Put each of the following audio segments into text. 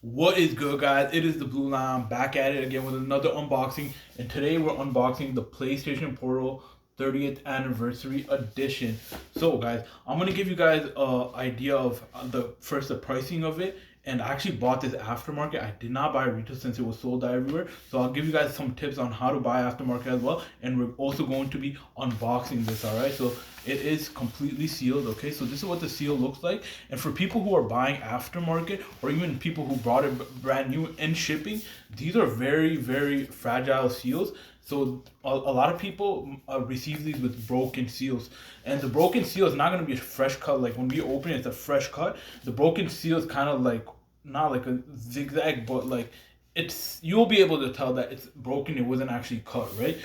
What is good, guys? It is the Blue Line, back at it again with another unboxing, and today we're unboxing the PlayStation Portal 30th Anniversary Edition. So, guys, I'm gonna give you guys an idea of the pricing of it. And I actually bought this aftermarket. I did not buy retail since it was sold out everywhere. So I'll give you guys some tips on how to buy aftermarket as well. And we're also going to be unboxing this. All right. So it is completely sealed. Okay. So this is what the seal looks like. And for people who are buying aftermarket, or even people who brought it brand new in shipping, these are very, very fragile seals. So a lot of people receive these with broken seals, and the broken seal is not going to be a fresh cut. Like when we open it, it's a fresh cut. The broken seal is kind of like not like a zigzag, but like you'll be able to tell that it's broken. It wasn't actually cut, right?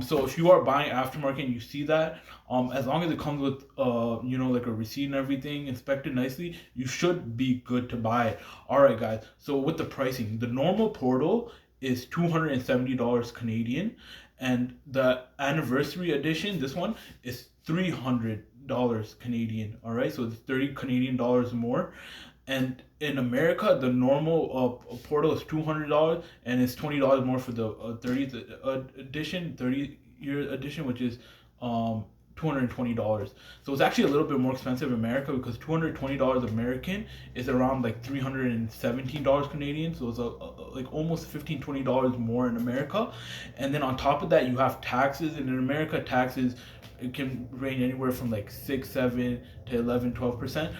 So if you are buying aftermarket and you see that, as long as it comes with like a receipt and everything inspected nicely, you should be good to buy it. All right, guys. So with the pricing, the normal portal is $270 Canadian, and the anniversary edition, this one, is $300 Canadian. All right, so it's 30 Canadian dollars more. And in America, the normal portal is $200, and it's $20 more for the 30th edition, 30-year edition, which is $220. So it's actually a little bit more expensive in America, because $220 American is around like $317 Canadian. So it's like almost $15-20 more in America. And then on top of that, you have taxes. And in America, taxes, it can range anywhere from like 6, 7 to 11, 12%.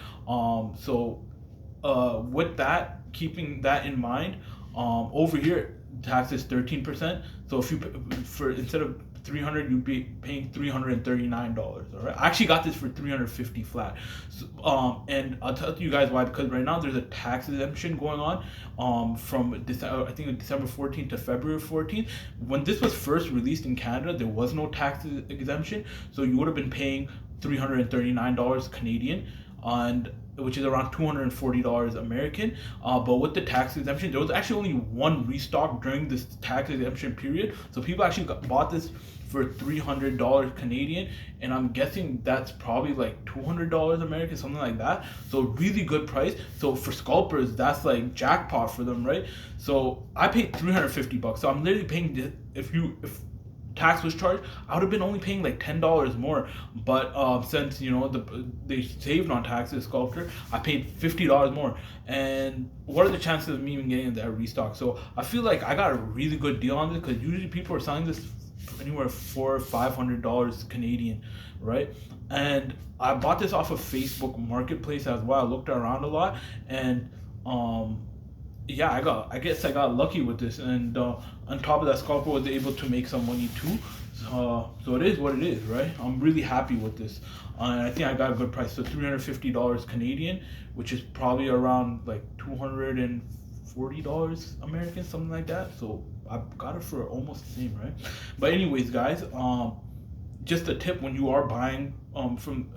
With that, keeping that in mind, over here tax is 13%. So if you for instead of 300, you'd be paying $339. All right, I actually got this for 350 flat. So, and I'll tell you guys why, because right now there's a tax exemption going on, from December, I think December 14th to February 14th. When this was first released in Canada, there was no tax exemption, so you would have been paying $339 Canadian, and which is around $240 American. But with the tax exemption, there was actually only one restock during this tax exemption period. So people actually bought this for $300 Canadian, and I'm guessing that's probably like $200 American, something like that. So really good price. So for scalpers, that's like jackpot for them, right? So I paid $350. So I'm literally paying if tax was charged, I would have been only paying like $10 more. But since they saved on taxes, sculptor, I paid $50 more. And what are the chances of me even getting that restock? So I feel like I got a really good deal on this, because usually people are selling this anywhere $400-500 Canadian, right? And I bought this off of Facebook Marketplace as well. I looked around a lot, and yeah, I guess I got lucky with this, and on top of that, Scalper was able to make some money too. So it is what it is, right? I'm really happy with this, and I think I got a good price. So $350 Canadian, which is probably around like $240 American, something like that. So I got it for almost the same, right? But anyways, guys, just a tip: when you are buying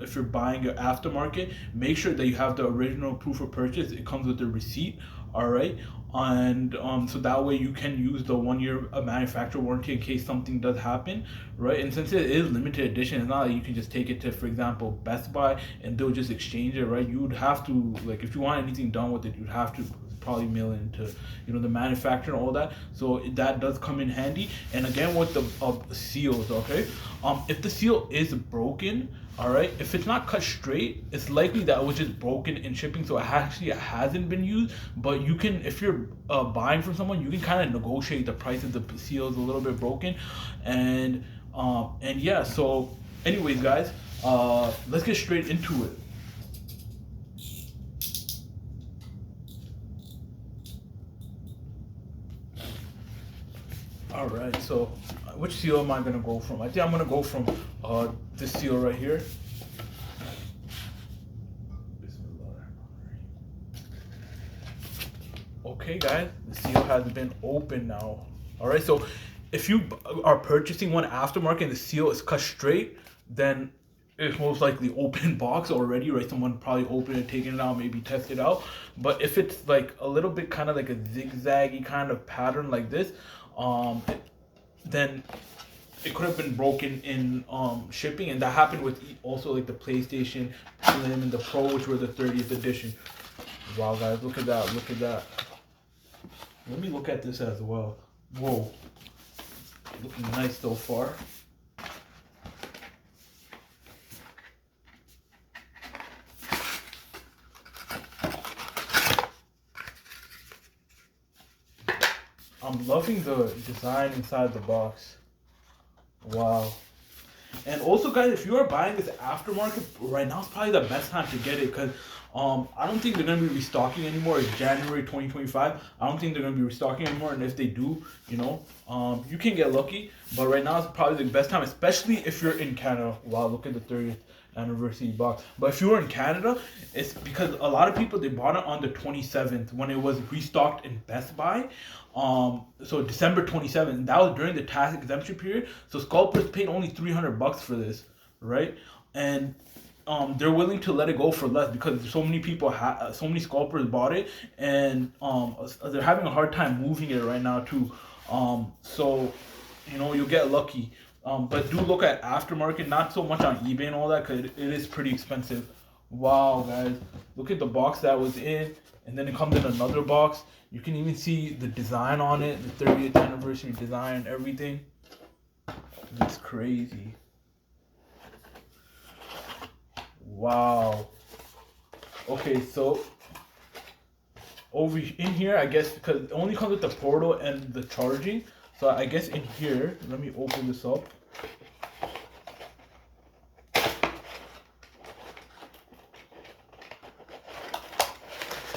if you're buying your aftermarket, make sure that you have the original proof of purchase. It comes with the receipt, all right? And so that way you can use the 1 year manufacturer warranty in case something does happen, right? And since it is limited edition, it's not like you can just take it to, for example, Best Buy and they'll just exchange it, right? You would have to, like, if you want anything done with it, you'd have to probably mail it into the manufacturer and all that. So that does come in handy. And again, with the seals, okay, if the seal is broken, all right, if it's not cut straight, it's likely that it was just broken in shipping, so it hasn't been used. But you can, if you're buying from someone, you can kind of negotiate the price if the seal is a little bit broken. And yeah, so anyways, guys, let's get straight into it. All right, so which seal am I gonna go from? I think I'm gonna go from this seal right here. Okay, guys, the seal has been opened now. All right, so if you are purchasing one aftermarket and the seal is cut straight, then it's most likely open box already, right? Someone probably opened it, taken it out, maybe tested it out. But if it's like a little bit kind of like a zigzaggy kind of pattern like this, then it could have been broken in shipping, and that happened with also like the PlayStation Slim and the Pro, which were the 30th edition. Wow, guys, look at that! Look at that! Let me look at this as well. Whoa, looking nice so far. I'm loving the design inside the box. Wow. And also, guys, if you are buying this aftermarket right now, it's probably the best time to get it because I don't think they're gonna be restocking anymore. It's January 2025. I don't think they're gonna be restocking anymore. And if they do, you know, you can get lucky. But right now, it's probably the best time, especially if you're in Canada. Wow, look at the 30th anniversary box. But if you were in Canada, it's because a lot of people, they bought it on the 27th when it was restocked in Best Buy. So December 27th, that was during the tax exemption period. So scalpers paid only $300 for this, right? And they're willing to let it go for less because so many people so many scalpers bought it, and they're having a hard time moving it right now too. So you know, you'll get lucky. But do look at aftermarket, not so much on eBay and all that, because it is pretty expensive. Wow, guys, look at the box that was in, and then it comes in another box. You can even see the design on it, the 30th anniversary design and everything. It's crazy. Wow. Okay, so over in here, I guess, because it only comes with the portal and the charging. So I guess in here, let me open this up.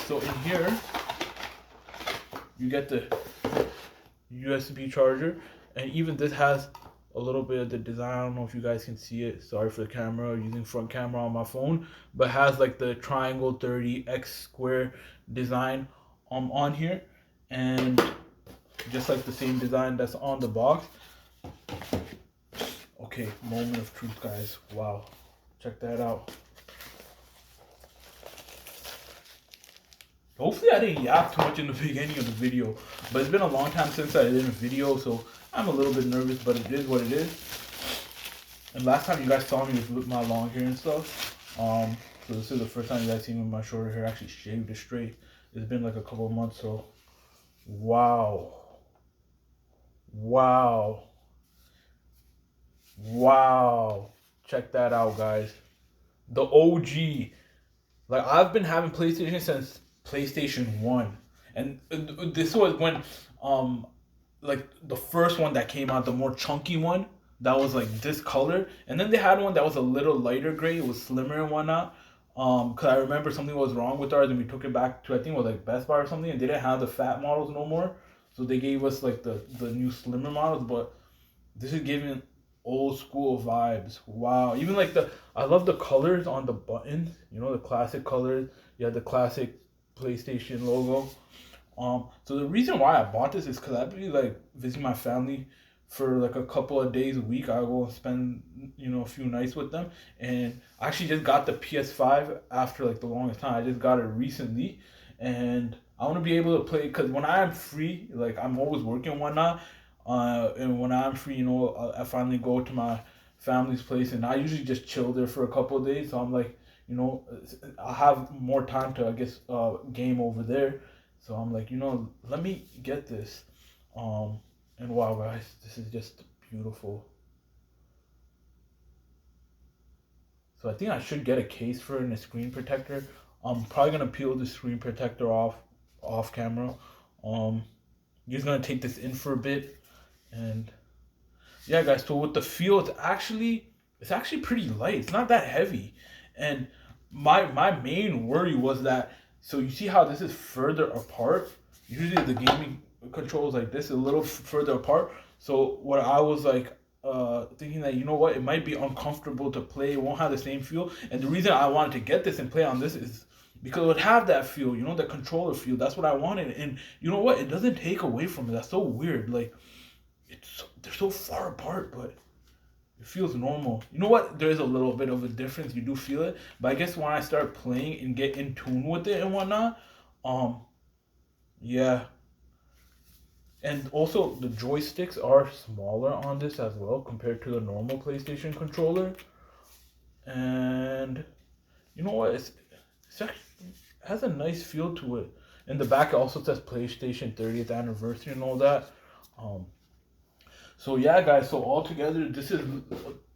So in here, you get the USB charger, and even this has a little bit of the design. I don't know if you guys can see it. Sorry for the camera, using front camera on my phone, but has like the triangle 30x square design on here, and just like the same design that's on the box. Okay, moment of truth, guys. Wow, check that out. Hopefully I didn't yap too much in the beginning of the video, but it's been a long time since I did a video, so I'm a little bit nervous, but it is what it is. And last time you guys saw me with my long hair and stuff, so this is the first time you guys seen me with my shorter hair. I actually shaved it straight. It's been like a couple of months, so wow. Wow. Wow. Check that out, guys. The OG. Like, I've been having PlayStation since PlayStation 1. And this was when like the first one that came out, the more chunky one, that was like this color. And then they had one that was a little lighter gray, it was slimmer and whatnot. Cause I remember something was wrong with ours and we took it back to, I think it was like Best Buy or something, and they didn't have the fat models no more. So they gave us like the new slimmer models, but this is giving old school vibes. Wow. Even like I love the colors on the buttons, you know, the classic colors. You have the classic PlayStation logo. So the reason why I bought this is because I'd be like visiting my family for like a couple of days a week. I go and spend, you know, a few nights with them. And I actually just got the PS5 after like the longest time. I just got it recently, and I want to be able to play because when I am free, like I'm always working and whatnot. And when I'm free, you know, I finally go to my family's place, and I usually just chill there for a couple of days. So I'm like, you know, I have more time to, I guess, game over there. So I'm like, you know, let me get this. And wow, guys, this is just beautiful. So I think I should get a case for it and a screen protector. I'm probably gonna peel the screen protector off camera. I'm just gonna take this in for a bit, and yeah, guys. So with the feel, it's actually pretty light. It's not that heavy, and my main worry was that, so you see how this is further apart. Usually the gaming controls like this, a little further apart. So what I was like thinking that, you know what, it might be uncomfortable to play. It won't have the same feel. And the reason I wanted to get this and play on this is because it would have that feel, you know, the controller feel. That's what I wanted. And you know what? It doesn't take away from it. That's so weird. Like, they're so far apart, but it feels normal. You know what? There is a little bit of a difference. You do feel it, but I guess when I start playing and get in tune with it and whatnot, yeah. And also the joysticks are smaller on this as well compared to the normal PlayStation controller. And you know what? It's actually has a nice feel to it. In the back, it also says PlayStation 30th anniversary and all that. Um, so yeah, guys. So all together, this is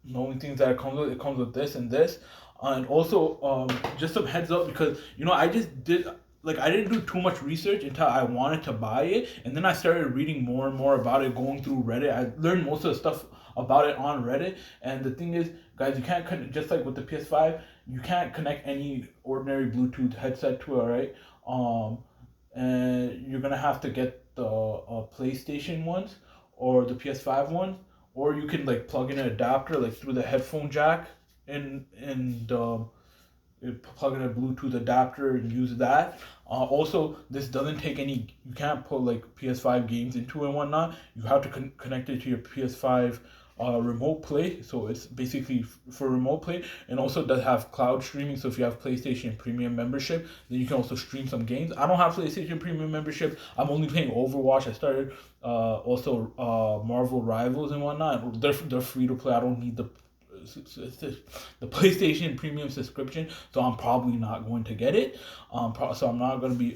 the only things that it comes with. It comes with this and this, and also just some heads up because I just did like I didn't do too much research until I wanted to buy it, and then I started reading more and more about it, going through Reddit. I learned most of the stuff about it on Reddit, and the thing is, guys, you can't just like with the PS5, you can't connect any ordinary Bluetooth headset to it, right? And you're gonna have to get the PlayStation ones or the PS5 one, or you can like plug in an adapter like through the headphone jack and plug in a Bluetooth adapter and use that. Also, this doesn't take any. You can't put like PS5 games into it and whatnot. You have to connect it to your PS5 remote play. So it's basically for remote play, and also does have cloud streaming. So if you have PlayStation Premium membership, then you can also stream some games. I don't have PlayStation Premium membership. I'm only playing Overwatch. I started also Marvel Rivals and whatnot. They're free to play. I don't need the PlayStation Premium subscription, so I'm probably not going to get it. So I'm not going to be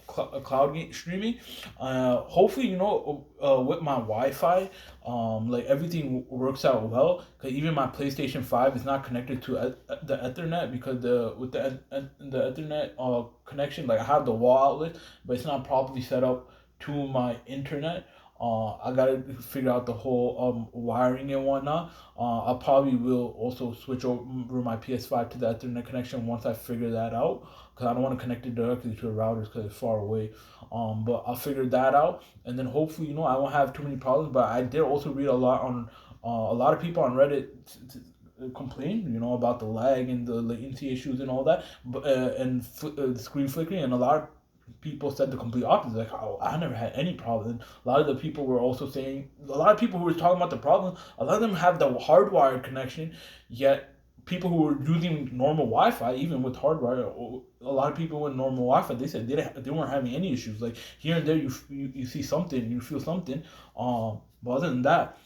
cloud game streaming. Hopefully, with my Wi-Fi, like everything works out well. Cause even my PlayStation 5 is not connected to the Ethernet because with the Ethernet connection, like I have the wall outlet, but it's not properly set up to my internet. I gotta figure out the whole wiring and whatnot. I probably will also switch over my PS5 to the Ethernet connection once I figure that out, because I don't want to connect it directly to the routers because it's far away. But I'll figure that out, and then hopefully, I won't have too many problems. But I did also read a lot on a lot of people on Reddit complain, about the lag and the latency issues and all that, but and the screen flickering, and a lot of people said the complete opposite. Like, oh, I never had any problem. A lot of the people were also saying, a lot of people who were talking about the problem, a lot of them have the hardwired connection, yet people who were using normal Wi-Fi, even with hardwire, a lot of people with normal Wi-Fi, they said they weren't having any issues. Like here and there, you see something, you feel something. But other than that,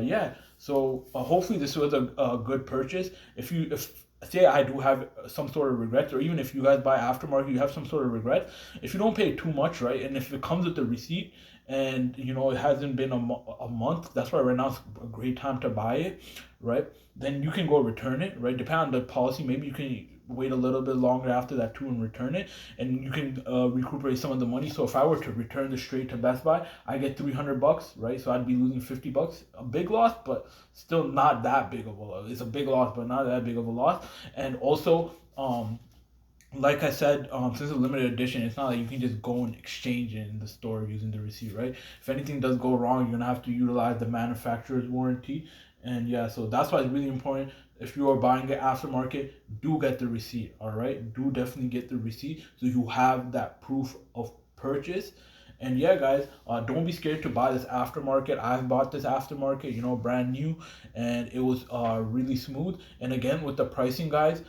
yeah. So hopefully this was a good purchase. If say I do have some sort of regrets, or even if you guys buy aftermarket, you have some sort of regret. If you don't pay too much, right, and if it comes with the receipt, and it hasn't been a month, that's why right now it's a great time to buy it, right? Then you can go return it, right? Depending on the policy, maybe you can wait a little bit longer after that too and return it, and you can recuperate some of the money. So if I were to return this straight to Best Buy, I get $300, right? So I'd be losing $50, a big loss, but still not that big of a loss. It's a big loss, but not that big of a loss. And also, like I said, since it's a limited edition, it's not like you can just go and exchange it in the store using the receipt, right? If anything does go wrong, you're gonna have to utilize the manufacturer's warranty, and yeah, so that's why it's really important. If you are buying it aftermarket, do get the receipt. All right, do definitely get the receipt so you have that proof of purchase. And yeah, guys, don't be scared to buy this aftermarket. I've bought this aftermarket, brand new, and it was really smooth. And again, with the pricing, guys,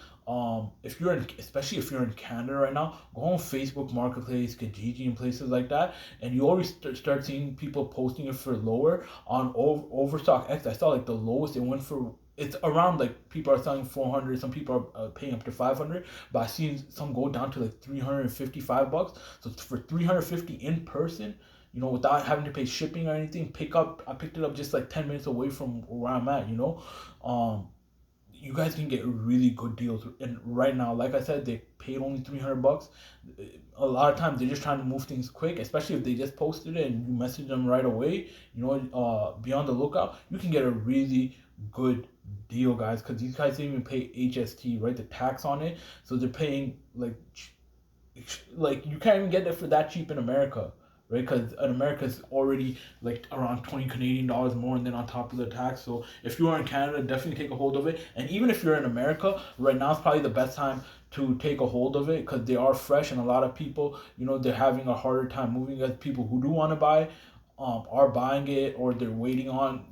if you're especially if you're in Canada right now, go on Facebook Marketplace, Kijiji, and places like that, and you always start seeing people posting it for lower on Overstock X. I saw like the lowest it went for. It's around like people are selling 400. Some people are paying up to 500, but I've seen some go down to like $355. So for 350 in person, without having to pay shipping or anything, I picked it up just like 10 minutes away from where I'm at. You guys can get really good deals. And right now, like I said, they paid only $300. A lot of times they're just trying to move things quick, especially if they just posted it and you message them right away. Be on the lookout. You can get a really good deal, guys, because these guys didn't even pay HST, right? The tax on it. So they're paying like you can't even get it for that cheap in America, right? Because in America it's already like around 20 Canadian dollars more, and then on top of the tax. So if you are in Canada, definitely take a hold of it. And even if you're in America, right now is probably the best time to take a hold of it because they are fresh, and a lot of people, they're having a harder time moving. As people who do want to buy, are buying it, or they're waiting on,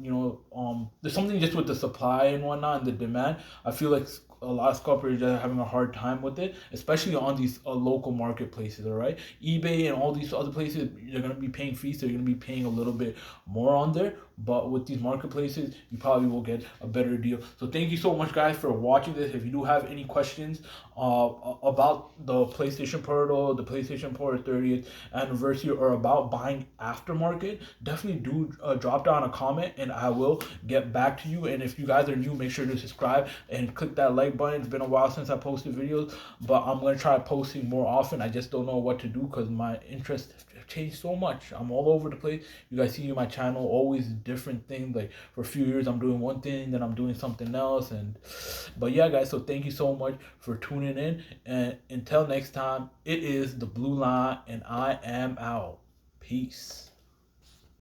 there's something just with the supply and whatnot and the demand. I feel like a lot of scalpers are having a hard time with it, especially on these local marketplaces. All right, eBay and all these other places, you're gonna be paying fees, so you're gonna be paying a little bit more on there. But with these marketplaces, you probably will get a better deal. So thank you so much, guys, for watching this. If you do have any questions about the PlayStation Portal, the PlayStation Portal 30th anniversary, or about buying aftermarket, definitely do drop down a comment, and I will get back to you. And if you guys are new, make sure to subscribe and click that like button. It's been a while since I posted videos, but I'm gonna try posting more often. I just don't know what to do because my interests have changed so much. I'm all over the place. You guys see my channel, always different things. Like for a few years I'm doing one thing, then I'm doing something else. And but yeah, guys, so thank you so much for tuning in, and until next time, it is the Blue Line, and I am out. Peace.